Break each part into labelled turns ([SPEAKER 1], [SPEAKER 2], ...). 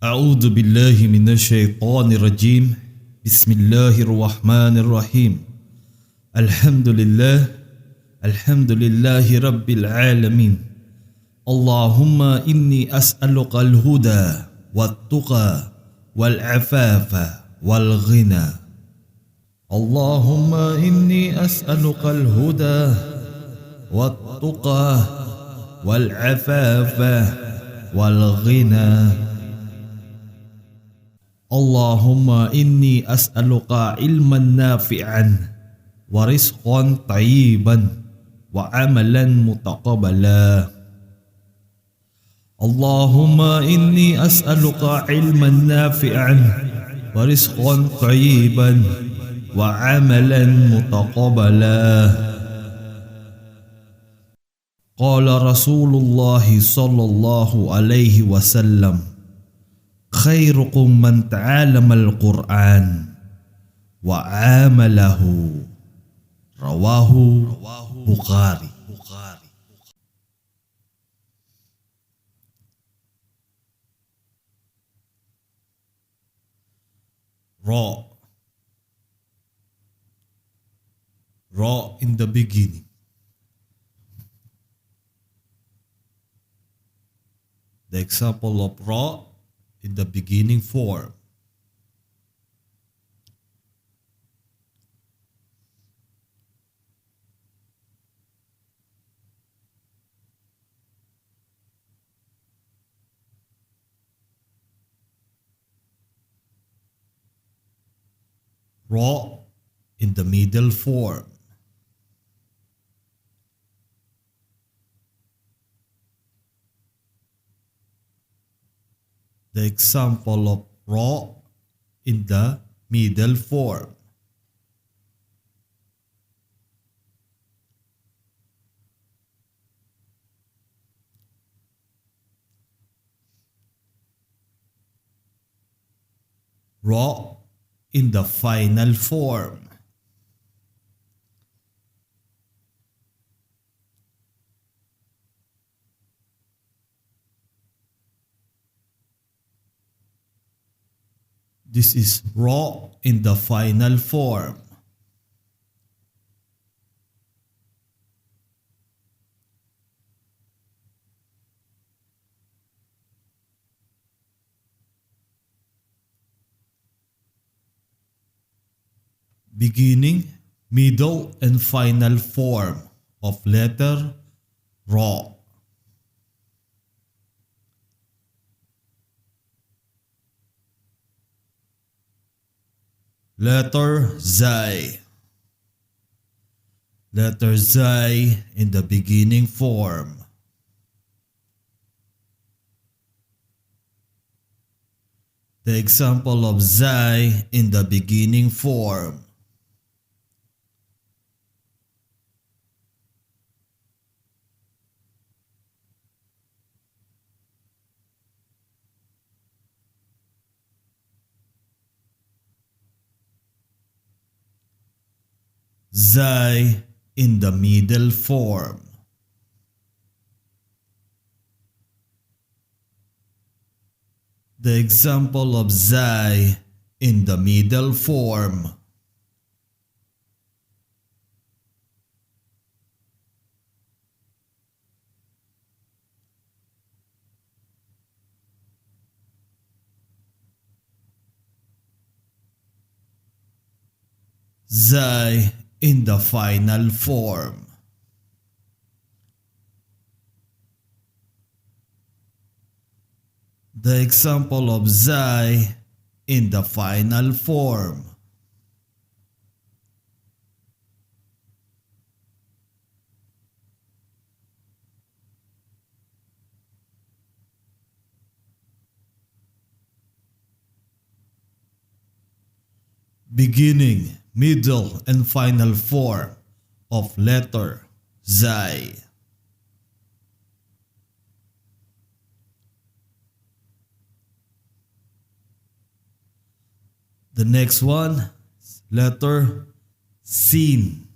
[SPEAKER 1] أعوذ بالله من الشيطان الرجيم بسم الله الرحمن الرحيم الحمد لله رب العالمين اللهم إني أسألك الهدى والتقى والعفاف والغنى اللهم إني أسألك الهدى والتقى والعفاف والغنى اللهم إني أسألك علما نافعا ورزقا طيبا وعملا متقبلا اللهم إني أسألك علما نافعا ورزقا طيبا وعملا متقبلا قال رسول الله صلى الله عليه وسلم خيركم من تعلم القرآن وعامله رواه بخاري. Raw in the beginning. The example of raw in the beginning form. Raw in the middle form. The example of raw in the middle form. Raw in the final form. This is raw in the final form. Beginning, middle, and final form of letter raw. Letter Z. Letter Z in the beginning form. The example of Z in the beginning form. Z in the middle form. The example of Z in the middle form. Z in the final form. The example of Z in the final form. Beginning, middle, and final form of letter Z. The next one, letter Sin.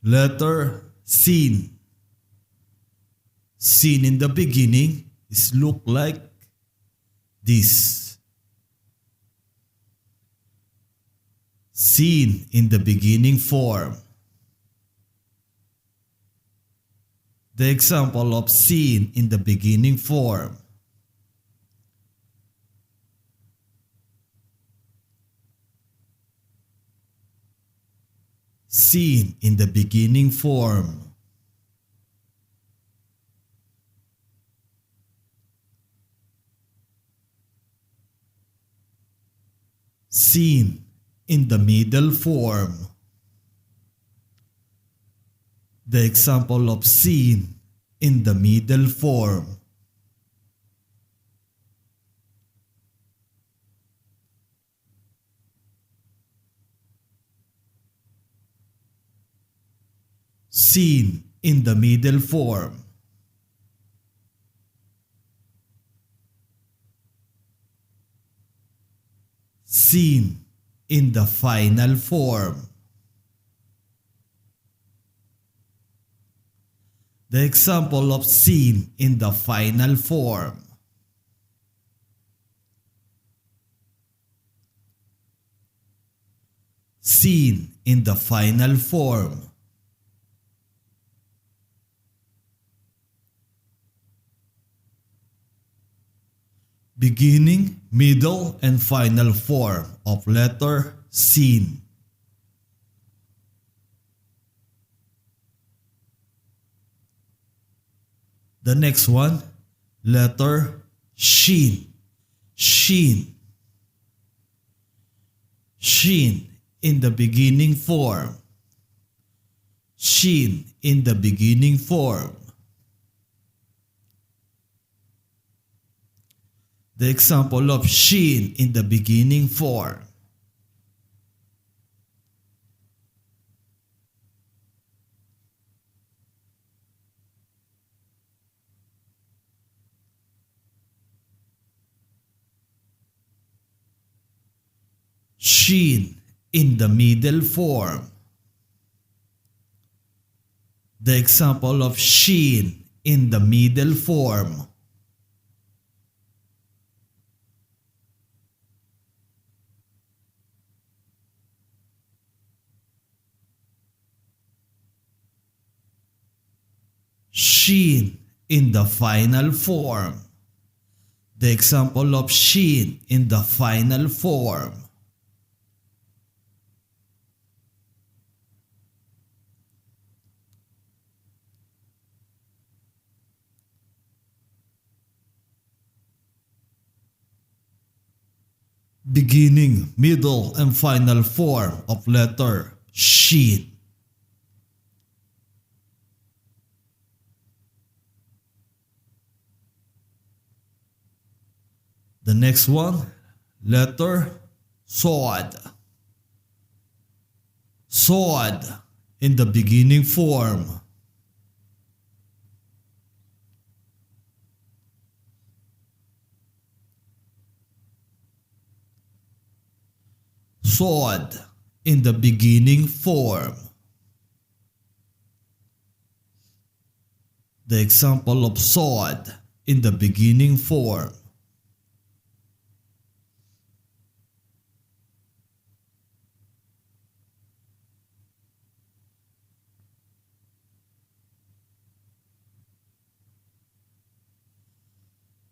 [SPEAKER 1] Letter Sin. Sin in the beginning is look like this. Sin in the beginning form. The example of sin in the beginning form. Sin in the beginning form. Sin in the middle form. The example of sin in the middle form. Sin in the middle form. Sin in the final form. The example of sin in the final form. Sin in the final form. Beginning, middle, and final form of letter sin. The next one, letter shin. Shin. Shin in the beginning form. Shin in the beginning form. The example of shin in the beginning form. Shin in the middle form. The example of shin in the middle form. Shin in the final form. The example of shin in the final form. Beginning, middle, and final form of letter shin. The next one, letter Soad. Soad in the beginning form. Soad in the beginning form. The example of Soad in the beginning form.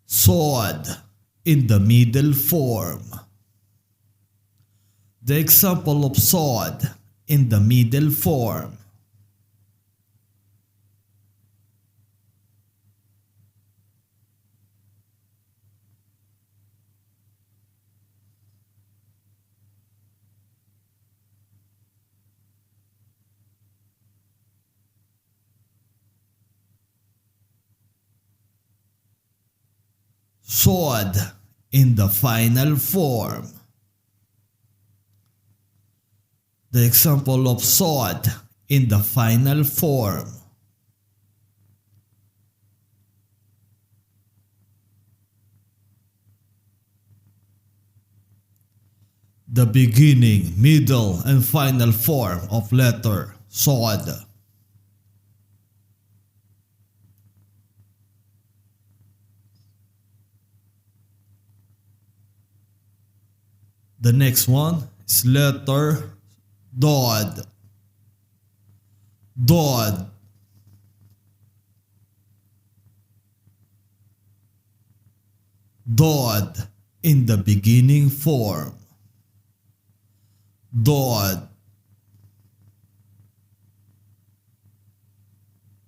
[SPEAKER 1] Soad in the middle form. The example of Soad in the middle form. Soad in the final form. The example of Soad in the final form. The beginning, middle, and final form of letter Soad. The next one is letter Doad. Doad. Doad in the beginning form. Doad.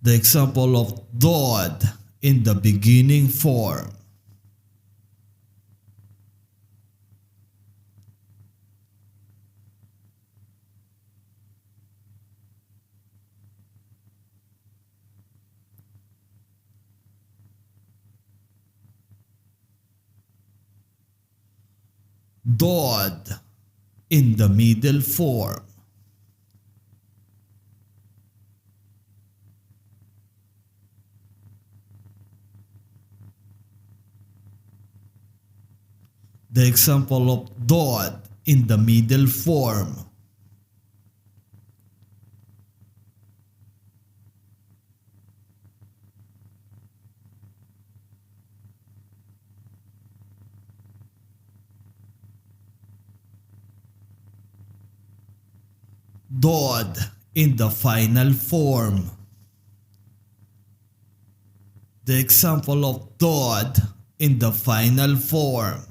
[SPEAKER 1] The example of Doad in the beginning form. Doad in the middle form. The example of Doad in the middle form. Doad in the final form. The example of Doad in the final form.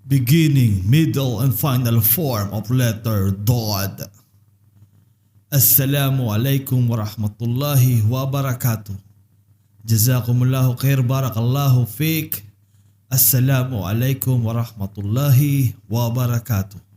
[SPEAKER 1] Beginning, middle, and final form of letter Doad. Asalamualaikum warahmatullahi wabarakatuh. Jazakumullahu khair, barakallahu fik. Assalamualaikum warahmatullahi wabarakatuh.